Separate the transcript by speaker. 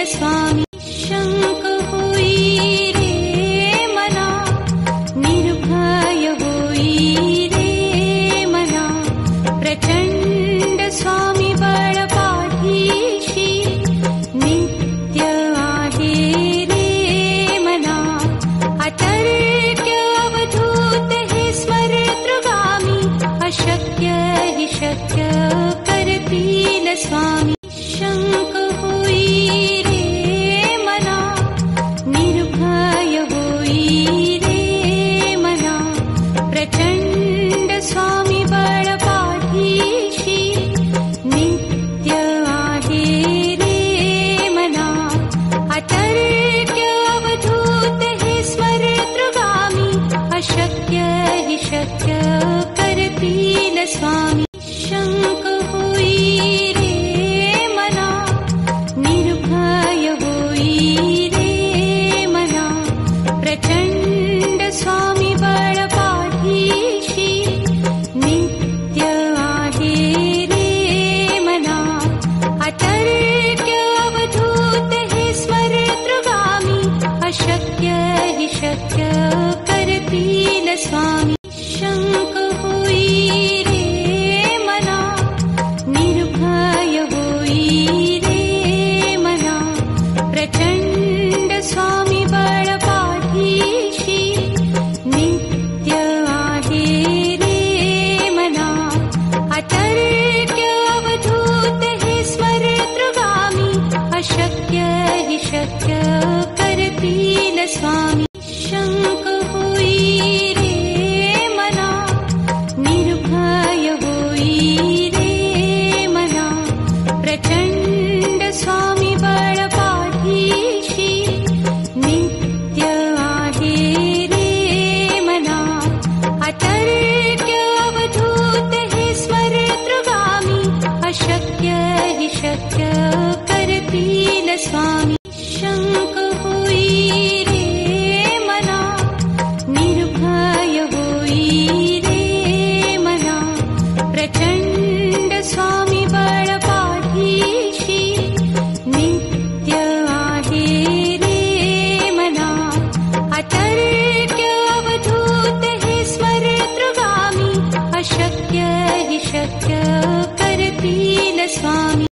Speaker 1: स्वामी शंक होई रे मना, निर्भय होई रे मना, प्रचंड स्वामी बळ पाठीशी नित्य आहे रे मना, अतर्क्य अवधूत हे स्मरतृगामी, अशक्य हि शक्य करतील स्वामी शंक होई रे मना, निर्भय होई रे मना, प्रचंड स्वामी बळ पाठीशी नित्य आहे रे मना, अतर्क्य अवधूत हे स्मरतृगामी, अशक्य हि शक्य करतील स्वामी शंक होई रे मना, निर्भय होई रे मना, प्रचंड स्वामी बळ पाठीशी नित्य आहे रे मना, अतर्क्य अवधूत हे स्मरतृगामी, अशक्य हि शक्य करतील स्वामी शंक होई रे मना, निर्भय होई रे मना, प्रचंड स्वामी बळ पाठीशी नित्य आहे रे मना, अतर्क्य अवधूत हे स्मरतृगामी, अशक्य हि शक्य करतील स्वामी शंक होई रे मना, निर्भय होई रे मना, प्रचंड स्वामी बळ पाठीशी नित्य आहे रे मना, अतर्क्य अवधूत हे स्मरतृगामी, अशक्य हि शक्य करतील स्वामी शंक होई रे मना, निर्भय होई रे मना, प्रचंड स्वामी बळ पाठीशी नित्य आहे रे मना, अतर्क्य अवधूत हे स्मरतृगामी, अशक्य हि शक्य करतील स्वामी